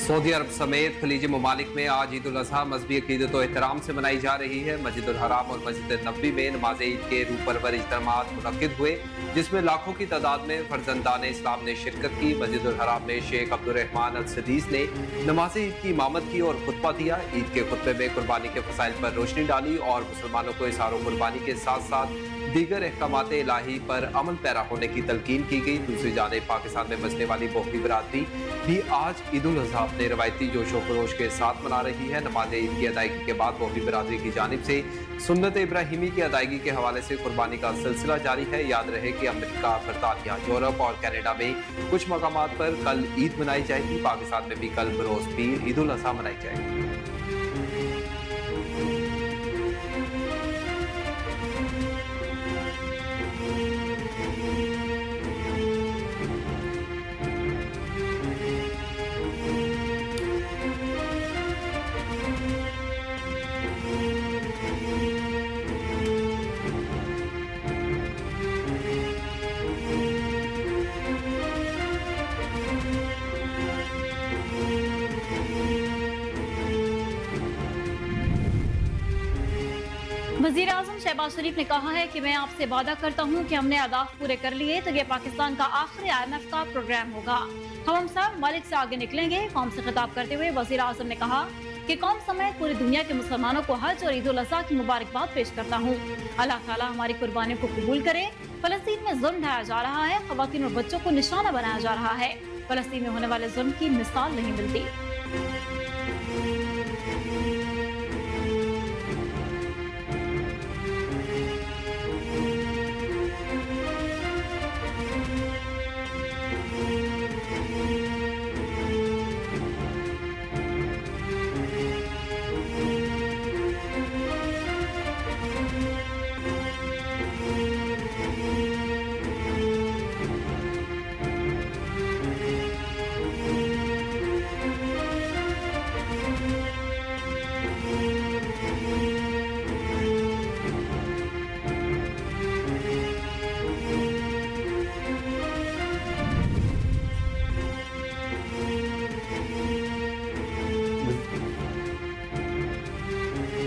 Saudi अरब समेत खलीजी ममालिक में आज ईद उल अजहा मजहबी अकीदत व एहतराम से मनाई जा रही है। मस्जिद उल हराम और मस्जिद नबवी में नमाज ईद के रूह परवर इज्तिमात मुनक्किद हुए, जिसमें लाखों की तादाद में फर्जंदान इस्लाम ने शिरकत की। मस्जिद उल हराम में शेख अब्दुर्रहमान अल सदीस ने नमाज ईद की इमामत की और खुतबा दिया। ईद के खुतबे में कुर्बानी के फसाइल पर रोशनी डाली और मुसलमानों को इज़हार कुर्बानी के साथ साथ दीगर अहकामात इलाही पर अमल पैरा होने की तलकीन की गई। दूसरी जानिब पाकिस्तान में बसने वाली बोहरी बरादरी भी आज ईद उल अजहा अपने रवायती जोशो खरोश के साथ मना रही है। नमाज ईद की अदायगी के बाद बोहरी बरादरी की जानिब से सुन्नत इब्राहिमी की अदायगी के हवाले से कुर्बानी का सिलसिला जारी है। याद रहे कि अमेरिका, बरतानिया, यूरोप और कनाडा में कुछ मकामात पर कल ईद मनाई जाएगी। पाकिस्तान में भी कल बरोज पीर ईद उल अजहा मनाई जाएगी। वज़ीर आज़म शहबाज शरीफ ने कहा है कि मैं आपसे वादा करता हूँ कि हमने अहदाफ पूरे कर लिए तो ये पाकिस्तान का आखिरी IMF का प्रोग्राम होगा। हम सब मालिक से आगे निकलेंगे। कौम से खिताब करते हुए वज़ीर आज़म ने कहा कि कौम समेत पूरी दुनिया के मुसलमानों को हज और ईद उल अज़हा की मुबारकबाद पेश करता हूँ। अल्लाह ताला हमारी कुर्बानियों को कबूल करे। फलस्तीन में जुल्म ढाया जा रहा है, ख़वातीन और बच्चों को निशाना बनाया जा रहा है। फलस्तीन में होने वाले जुल्म की मिसाल नहीं मिलती।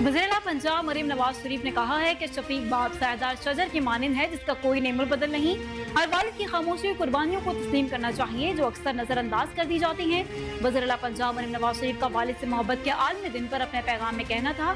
वज़ीर-ए-आला पंजाब मरीम नवाज शरीफ ने कहा है कि शफीक बाप सायदार शजर की मानिंद है जिसका कोई नेमुल बदल नहीं। हर वालिद की खामोशी कुर्बानियों को तस्लीम करना चाहिए जो अक्सर नजरअंदाज कर दी जाती हैं। वज़ीर-ए-आला पंजाब मरीम नवाज शरीफ का वालिद से मोहब्बत के आलमी दिन पर अपने पैगाम में कहना था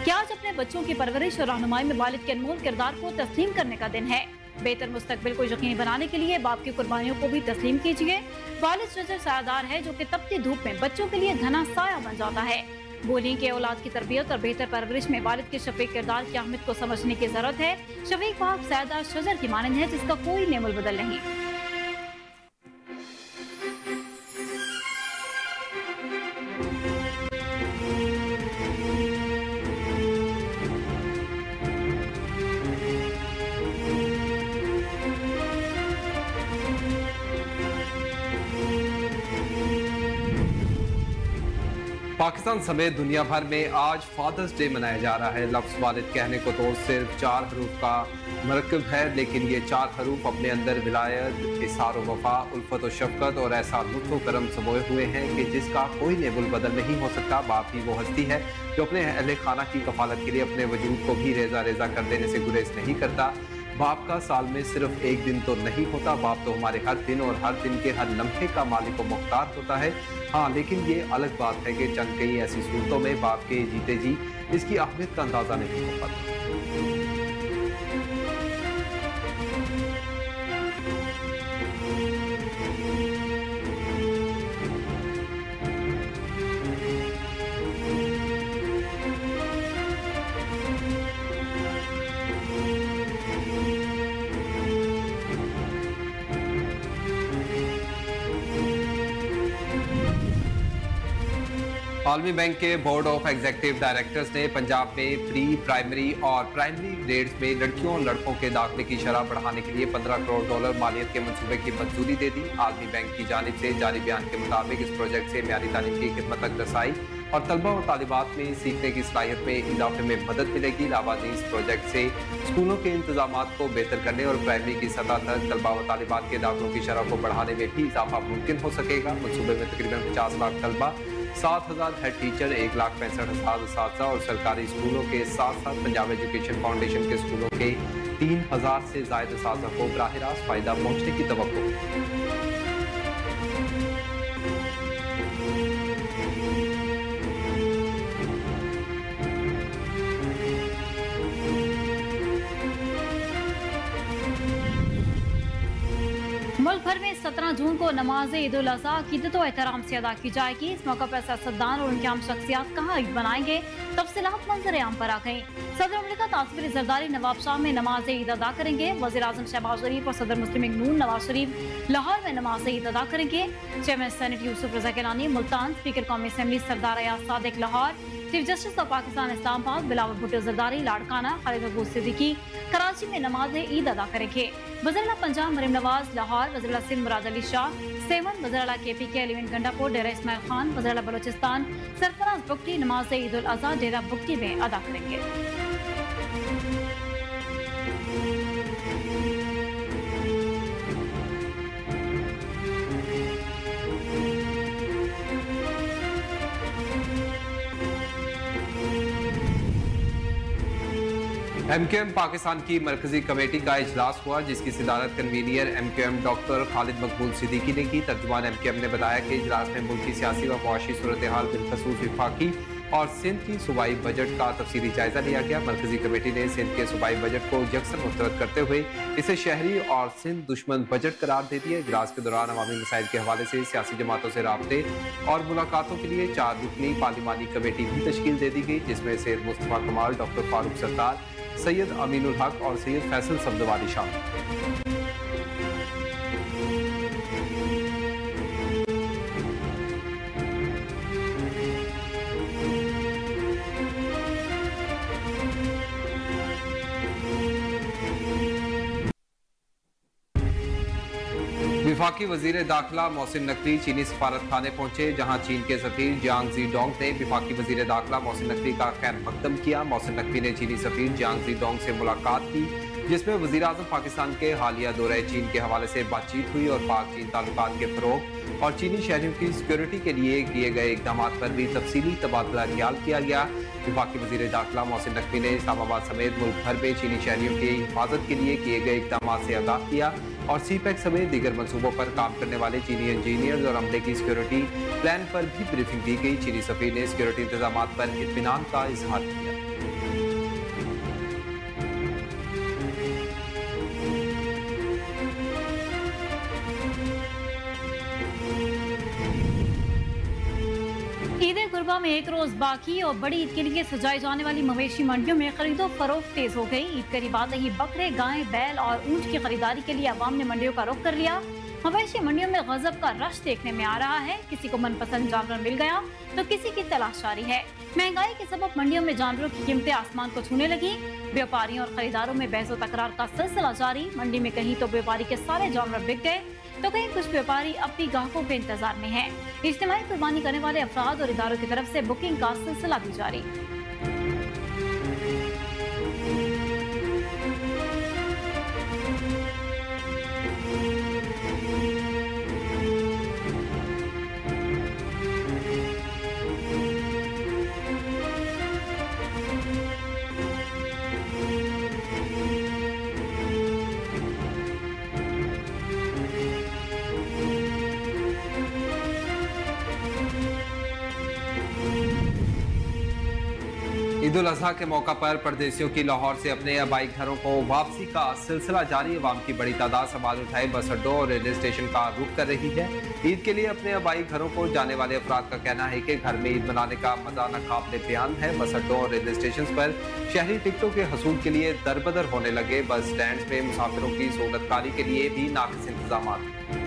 कि आज अपने बच्चों की परवरिश और रहनुमाई में वालिद के अनमोल किरदार को तस्लीम करने का दिन है। बेहतर मुस्तकबिल को यकीनी बनाने के लिए बाप की कुर्बानियों को भी तस्लीम कीजिए। वालिद शजर सायादार है जो कि तपती धूप में बच्चों के लिए घना साया बन जाता है। बोली के औलाद की तरबियत और बेहतर परवरिश में वालिद के शफीक किरदार की अहमियत को समझने की जरूरत है। शफीक बाप सायदार शजर की मानिंद है जिसका कोई नेमुल बदल नहीं। पाकिस्तान समेत दुनिया भर में आज फादर्स डे मनाया जा रहा है। लफ्ज़ वालिद कहने को तो सिर्फ 4 हरूफ का मरकब है, लेकिन ये 4 हरूफ अपने अंदर विलायत, इसार वफा, उल्फत और शफकत और ऐसा लुत्फ़ व करम समोए हुए हैं कि जिसका कोई नेबुल बदल नहीं हो सकता। बाप ही वो हस्ती है जो अपने अहले खाना की कफालत के लिए अपने वजूद को भी रेजा रेजा कर देने से गुरेज नहीं करता। बाप का साल में सिर्फ एक दिन तो नहीं होता, बाप तो हमारे हर दिन और हर दिन के हर लम्हे का मालिक व मुख्तार होता है। हाँ, लेकिन ये अलग बात है कि चंद कई ऐसी सूरतों में बाप के जीते जी इसकी अहमियत का अंदाजा नहीं हो पाता। आलमी बैंक के बोर्ड ऑफ एग्जीक्यूटिव डायरेक्टर्स ने पंजाब में प्री प्राइमरी और प्राइमरी ग्रेड्स में लड़कियों और लड़कों के दाखिले की शरह बढ़ाने के लिए $15 करोड़ मालियत के मंसूबे की मंजूरी दे दी। आलमी बैंक की जानिब से जारी बयान के मुताबिक इस प्रोजेक्ट से म्यारी तालीम की खिदमत तक रसाई और तलबा और तालिबात में सीखने की सलाहियत में इजाफे में मदद मिलेगी। इलाहाबादी इस प्रोजेक्ट से स्कूलों के इंतजाम को बेहतर करने और प्राइमरी की सतह तक तलबा व तालिबात के दाखिलों की शरह को बढ़ाने में भी इजाफा मुमकिन हो सकेगा। मनसूबे में तकरीबन 50 लाख तलबा, 7,000 हेड टीचर, 1,65,000 असातिज़ा और सरकारी स्कूलों के साथ साथ पंजाब एजुकेशन फाउंडेशन के स्कूलों के 3,000 से ज़ायद असातिज़ा को बराह रास्त फ़ायदा पहुँचने की तवक्को। मुल्क भर में 17 जून को नमाज ईद उल अज़हा अक़ीदत व एहतराम से अदा की जाएगी। इस मौका पर सियासतदान और उनके आम शख्सियात कहाँ ईद मनाएंगे, तफसीलात मंजर आम पर आ गई। सदर मुमलिकत आसिफ जरदारी नवाब शाह में नमाज ईद अदा करेंगे। वज़ीर आज़म शहबाज शरीफ और सदर मुस्लिम लीग नून नवाज शरीफ लाहौर में नमाज ईद अदा करेंगे। चेयरमैन सेनेट यूसुफ रज़ा गिलानी मुल्तान, स्पीकर कौमी assembly Sardar Ayaz Sadiq Lahore, chief justice of Pakistan Islamabad Bilawal Bhutto Zardari Larkana, Khalid महबूब सिद्दीकी कराची में नमाज ईद अदा करेंगे। वज़ीर पंजाब मरीम नवाज लाहौर, वज़ीर सिंध मुराद अली शाह सेवन, वज़ीर KPK अलीविन गंडापुर डेरा इस्माइल खान, वज़ीर बलोचिस्तान सरफराज बुगटी नमाज ईद उल अज़हा डेरा बुगटी में अदा करेंगे। MQM पाकिस्तान की मरकजी कमेटी का इजलास हुआ, जिसकी सदारत कन्वीनियर MQM डॉक्टर खालिद मकबूल सिद्दीकी ने की। तर्जुमान MQM ने बताया कि इजलास में मुल्क की सियासी व मुआशी सूरत हाल, बिलखसूस विफाकी और सिंध की सूबाई बजट का तफसीली जायजा लिया गया। मरकजी कमेटी ने सिंध के सूबाई बजट को यकसन मुस्तरद करते हुए इसे शहरी और सिंध दुश्मन बजट करार दे दिया। इजलास के दौरान अवामी मसाइल के हवाले से सियासी जमातों से राब्ते और मुलाकातों के लिए 4 रुकनी पार्लिमानी कमेटी भी तश्कील दे दी गई, जिसमें सैयद मुस्तफा कमाल, डॉक्टर फारूक सत्तार, सैयद अमीनुल हक और सैयद फैसल सब्जवारी शामिल। विफाकी वजीर दाखिला मोहसिन नकवी चीनी सफारत खाने पहुंचे, जहां चीन के सफीर जियांग जी डोंग ने विफाकी वजीर दाखिला मोहसिन नकवी का खैर मकदम किया। मोहसिन नकवी ने चीनी सफीर जियांग जी डोंग से मुलाकात की, जिसमें वजीर आज़म पाकिस्तान के हालिया दौरे चीन के हवाले से बातचीत हुई और पाक चीन ताल्लुकात के फरोग और चीनी शहरियों की सिक्योरिटी के लिए किए गए इकदाम पर भी तफसीली तबादला ख्याल किया गया। विफाकी वजीर दाखिला मोहसिन नकवी ने इस्लामाबाद समेत मुल्क भर में चीनी शहरियों की हिफाजत के लिए किए गए इकदाम से आगाह किया और CPEC समेत दीगर मनसूबों पर काम करने वाले चीनी इंजीनियर्स और अमले की सिक्योरिटी प्लान पर भी ब्रीफिंग दी गई। चीनी सफीर ने सिक्योरिटी इंतजाम पर इत्मीनान का इजहार किया। ईद कुर्बा में एक रोज बाकी और बड़ी ईद के लिए सजाई जाने वाली मवेशी मंडियों में खरीदो फरोख्त तेज हो गई। ईद करीब आते ही बकरे, गाय, बैल और ऊंट की खरीदारी के लिए अवाम ने मंडियों का रुख कर लिया। मवेशी मंडियों में गजब का रश देखने में आ रहा है। किसी को मनपसंद जानवर मिल गया तो किसी की तलाश जारी है। महंगाई के सबब मंडियों में जानवरों की कीमतें आसमान को छूने लगी। व्यापारियों और खरीदारों में बहस व तकरार का सिलसिला जारी। मंडी में कहीं तो व्यापारी के सारे जानवर बिक गए तो कहीं कुछ व्यापारी अपनी ग्राहकों के इंतजार में हैं। इज्तिमाई कुर्बानी करने वाले अफराद और इदारों की तरफ से बुकिंग का सिलसिला भी जारी। ईद उल अजहा के मौका पर परदेसियों की लाहौर से अपने आबाई घरों को वापसी का सिलसिला जारी। अवाम की बड़ी तादाद सवाल उठाए बस अड्डों और रेलवे स्टेशन का रुख कर रही है। ईद के लिए अपने आबाई घरों को जाने वाले अफराद का कहना है कि घर में ईद मनाने का मजा नाकाबिले बयान है। बस अड्डों और रेलवे स्टेशन पर शहरी टिकटों के हसूल के लिए दरबदर होने लगे। बस स्टैंड में मुसाफिरों की सहूलतकारी के लिए भी नाकिस इंतजाम।